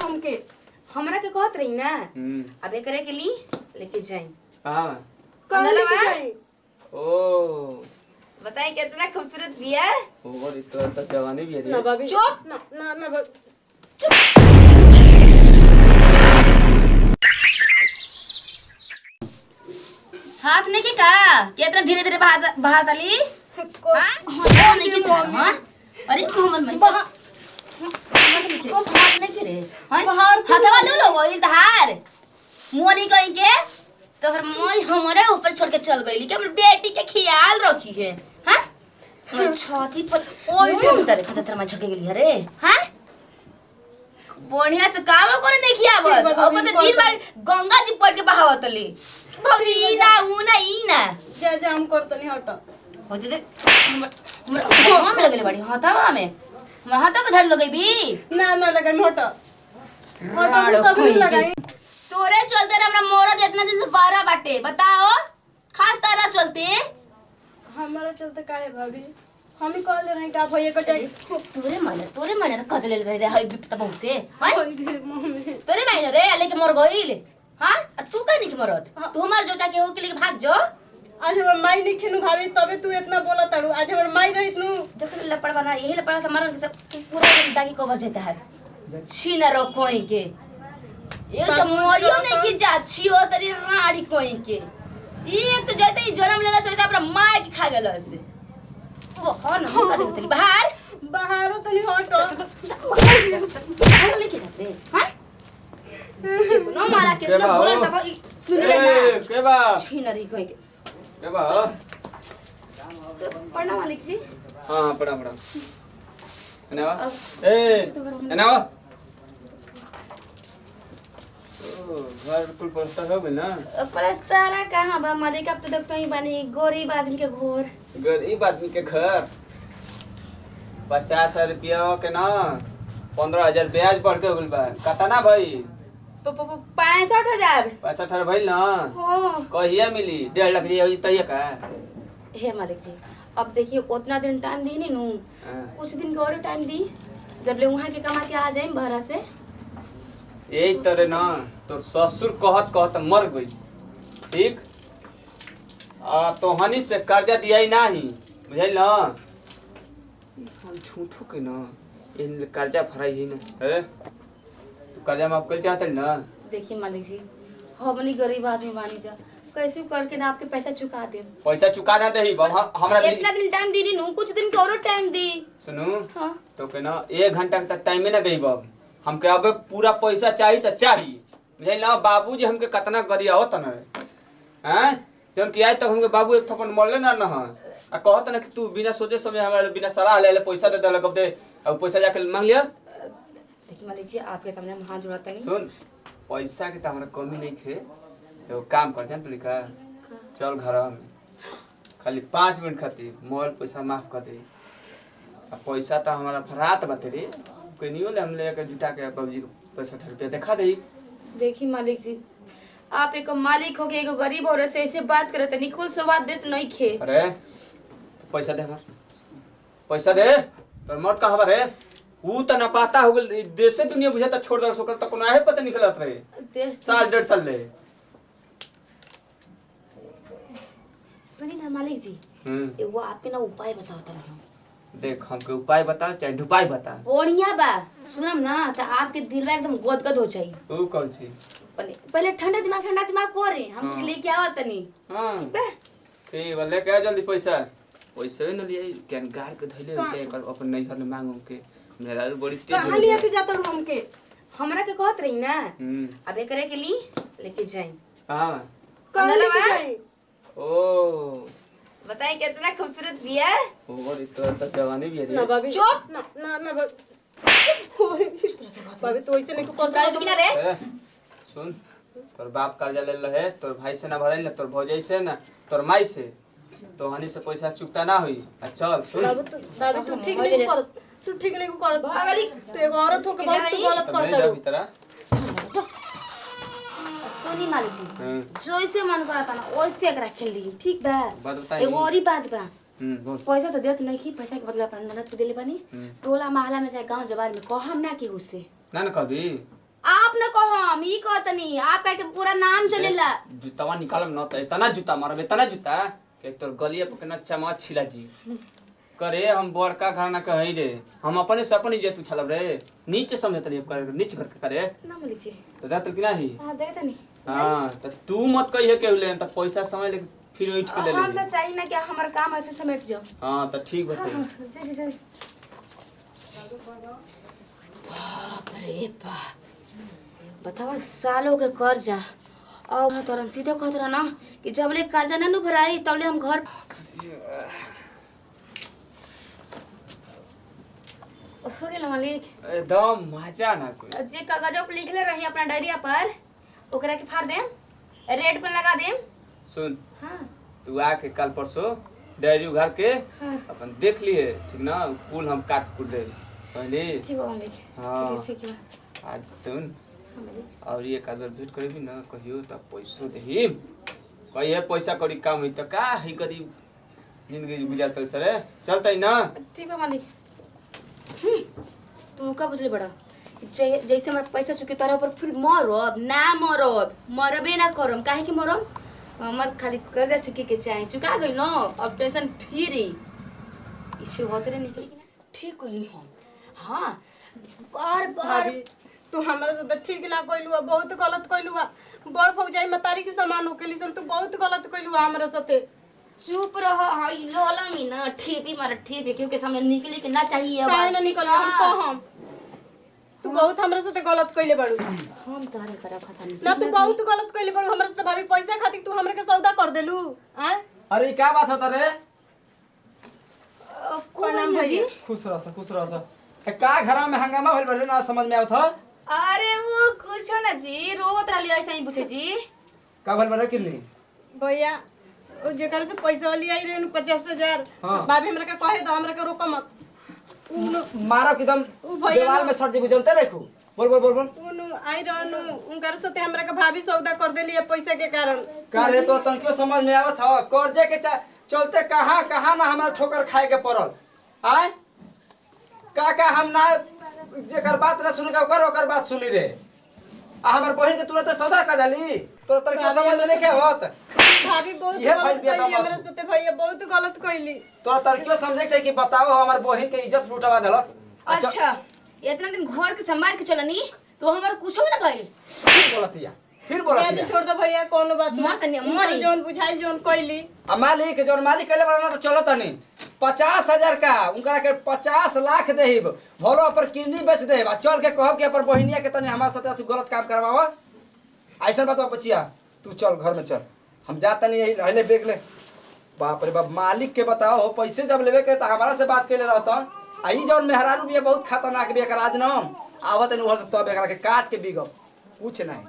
हमके। हमरा के कहत रही ना अब एकरे के ली लेके जाई। हां कहां लेके जाई? ओ बताई कितना खूबसूरत बिया। और तो जवानी भी है ना भाभी चुप ना ना ना हाथ नहीं के का कितना धीरे धीरे बाहर तली हां नहीं के हां अरे मोहम्मद भाई हाथ नहीं के रे हाथवा ले लो वही तहार मुंह नहीं कहीं के तो फिर मोई हमारे ऊपर छोड़ के चल गईली कि हमर बेटी के ख्याल रखी है। हां मोर छाती पर ओए उधर खतरा में छोड़ के गेली अरे हां बढ़िया से काम करे नहीं खियावत अब पता दिन भर गंगा जी पट के बहावतली भौजी ई ना ऊ ना ई ना जा हम करतनी हट हो दे हमर हाथ में लगले बड़ी हाथवा में हमर हाथ में झड़ लगई भी ना ना लगाई हट राड़ो तब खोई लगाई। तोरे चलते हमरा मोरत इतना दिन से बारह बाटे बताओ खास तारा चलते हमारा चलते काहे भाभी हम ही कह ले रहे का भैया को जाए तोरे माने कज ले रहे है बिपता बहुत से हां मम्मी तोरे माने रे लेके मर गइल हां तू काहे नहीं मरत तू हमार जोटा के हो के लेके भाग जो आज हमर माई नहीं खिनु भाभी तबे तू इतना बोला तड़ू आज हमर माई रहित नु देख लपड़ बना यही लपड़ से मारन के पूरा दागी कवर जाता है छीना रो कोई के एक तो मोरियो नहीं खिच जा छियो तरी राड़ी कोई के एक तो जैसे ही जन्म लेला तो अपना माय के खा गेल से वो हो ना हम का देखतली बाहर बाहरो तनी हट बाहर लेके जाते हां न मारा के न बोला तब सुन ले ना के बा छीना रही कोई के बा पढ़ना मालिक जी हां पड़ा एनावा एनावा ओ घर कुल पस्ता हो गइल ना पलस्तारा कहां बा मालिक अब तो डॉक्टर ही बानी गरीब आदमी के घर गरीब आदमी के घर 50 रुपया के ना 15,000 ब्याज बढ़ के गइल बा कतना भाई 65,000 65 भइल ना हो कहिया मिली 1.5 लाख जी तइया का हे मालिक जी अब देखिए उतना दिन टाइम दी नहीं नू कुछ दिन के और टाइम दी जब ले वहां के कमा के आ जाए भरा से यही तरह ना तो ससुर कहत मर गई ठीक तो हनी से कर्जा दिया ही नहीं बुझल ना हम झूठो के ना इन कर्जा भराई ही ना अरे तू कर्जा माफ कर चाहते ना देखिए मालिक जी हमनी गरीब आदमी बानी जा कैसे करके ना आपके पैसा चुका दे पैसा चुका ना दही हमरा इतना दिन टाइम दी नहीं नू कुछ दिन के और टाइम दी सुनू हां तो के ना 1 घंटा तक टाइम ना देई बाब हमके अब पूरा पैसा चाहिए तो चाहिए बुझल ना बाबूजी हमके कितना गरिया होत ना हैं जब कि आज तक हमके बाबू एक थप्पड़ मरले ना ना आ कहत ना कि तू बिना सोचे समझे हमरा बिना सलाह ले पैसा दे देलक अब दे अब पैसा जाके मांग लिया देखिए मालिक जी आपके सामने हम हाथ जोड़ता नहीं सुन पैसा के तो हमरा कमी नहीं खे एगो काम कर जान तू का चल घर में खाली 5 मिनट खातिर मोबाइल पैसा माफ कर दे आ पैसा तो हमारा फरात बाते रे कोई नहीं होले हम लेके जुटा के बाबूजी को 65 रुपया दिखा दे देखिए मालिक जी आप एक मालिक हो के एक गरीब औरत से ऐसे बात करे तो निकुल स्वाद देत नहीं खे अरे तो पैसा दे हमार पैसा दे तोर मर्द कहां रे ऊ त ना पाता हो गेल देशे दुनिया बुझाता छोड़ दर सोकर त कोनो आहे पता निकलत रहे साल 1.5 साल ले सुनी ना मालिक जी एगो आपके ना उपाय बताओ तनी हम देख हमके उपाय बता चाहे ढुपाई बता बढ़िया बा सुनम ना तो आपके दिल में एकदम गदगद हो जाई ऊ कौन सी पहले ठंडा दिमाग करे हम कुछ लेके आवा तनी हां ठीक बोले क्या जल्दी पैसा पैसे न लिए कैन गाड़ के धइले हो चाहे कर अपन नैहर में मांगू के मेरा बड़ी तेज कहां लेके जाता हूं हमके हमरा के कहत रही ना अब एकरे के ली लेके जाई हां कहां लेके जाई ओ बताई कितना खूबसूरत बिया और तो जवानी भी है ना भाभी चुप ना ना ना भाभी तो ऐसे नहीं कर सकता कि ना रे सुन तोर बाप कर्जा ले रहे तोर भाई से ना भरल ना तोर भौजाई से ना तोर माई से तो हनी से पैसा चुकता ना हुई अच्छा सुन भाभी तू ठीक नहीं करत भागली तू एक औरत हो के बहुत तू गलत करता है सोनी मालिक जो ऐसे मन करता ना वैसे एकरा खेल दी ठीक बा बात बताई एगो और ही बात बा बोल पैसा तो देत नहीं की पैसा के बदला पर ननद को देले बानी टोला मोहल्ला में चाहे गांव जवार में कहम ना कि उससे ना ना कभी आप न कहो हम ई कहतनी आप कह के पूरा नाम चलेला। जूतावा निकालम न त इतना जूता मारब इतना जूता के तोर गलिया पर केना चमच छिला जी करे। हम बड़का घराना के हई रे, हम अपने से अपन इज्जत उछालब रे। नीचे समझत रे कर नीचे करके करे ना मलिक जी। तो जा तो कि नहीं। हां देखतनी। हां त तू मत कहिए के ले त पैसा समय ले फिर उठ के ले ले। हम तो चाहिए ना कि हमार काम ऐसे समेट जाओ। हां त ठीक बते। जी जी जी। बाप रे बाप बतावा सालों के कर्जा और तोरन सीधे कहत रहा ना कि जबले कर्जा ना भराई तबले हम घर हो गेल मालिक। एकदम मजा ना कोई जे कागजों पे लिखले रही अपना डायरिया पर ओकरा के फाड़ देम रेड पेन लगा देम। सुन हां तू आके कल परसों डायरी उघार के हाँ। अपन देख लिए ठीक ना कुल हम काट कुट दे पहले। ठीक है मालिक। हाँ। ठीक है। आज सुन हाँ मालिक। और ये कादर भेंट करेबी ना कहियो त पैसो देही कहिए पैसा करी काम हुई त का है गरीब जिंदगी गुजारत सरे चलतै ना। ठीक है मालिक। तू का बुझले बड़ा जैसे हमारा पैसा चुके तरह पर फिर मरब ना मरब मरबे ना करम काहे कि मरम मत खाली कर्जा चुके के चाहे चुका गई ना अब टेंशन फ्री इशू होते रहे निकली कि ना ठीक कहीं हम। हाँ बार बार भाभी तू हमरा से तो ठीक ना कइलुआ, बहुत गलत कइलुआ। बड़ फौजाई मतारी के समान होकेली सन, तू बहुत गलत कइलुआ हमरा साथे। चुप रह हई लोला मी ना ठेपी मार ठेपी क्योंकि सामने निकले के ना चाहिए काहे ना निकल हम कहम तू बहुत हमरा साथे गलत कइले बाड़ू। हम तोहरे करा खत्म ना तू बहुत गलत कइले बाड़ू हमरा साथे भाभी। पैसा खातिर तू हमरा के सौदा कर देलू हैं। अरे क्या बात होता रे। कौन नाम भैया? जी? खुश रह का घर में हंगामा भइल बरे ना समझ में आवत ह। अरे वो कुछ ना जी रोवत रहली ऐसा ही पूछे जी। का भइल बरे किल्ली। भैया ओ जेकर से पैसा वाली आई रे 50,000 हाँ। भाभी हमरा के कहे दो हमरा के रोक मत। मारो एकदम उ भैया दीवार में सट जे चलते देखो। बोल बोल बोल बोल। उनु आई रहनु उनकर साथे हमरा के भाभी सौदा कर देली है पैसा के कारण। का रे तो तन क्यों समझ में आवत ह। कर्जे के चलते कहां ना हमरा ठोकर खाए के पड़ल। आय का हम ना जेकर बात ना सुने का ओकर बात सुनी रे। आ हमर बहिन के तुरंत सौदा कर देली तो तन क्यों समझ में नहीं होत। भाभी बहुत ये गलत फल पिया कइली था हमरा साथे भैया बहुत गलत कइली। तो तन क्यों समझे के कि बताओ हमर बहिन के इज्जत लूटवा देलस। अच्छा इतना दिन घर के संभाल के चलनी तो हमारा कुछ ना भइल। फिर जल्दी बोलतिया छोड़ दो भैया कोनो बात मत नहीं, उनकर मरी। जोन बुझाई जोन कइली। आ मालिक जौन मालिक कहले बड़ा ना तो चलत नहीं 50,000 का उनकरा के 50 लाख देहिब भलो पर किडनी बेच देहिब आ चल के कहब कि अपन बहिनिया के तनी हमार साथे तू गलत काम करवावा। ऐसा बात बचिया तू चल घर में चल हम जा तनी यही रहले बेग ले। बाप रे बाप मालिक के बताओ हो पैसे जब लेवे के त हमारा से बात केले रहत आ ई जौन मेहरारू भी बहुत खतरनाक भी एकर आज न आवत नहीं उहर से तब एकरा के काट के बिगब कुछ नहीं।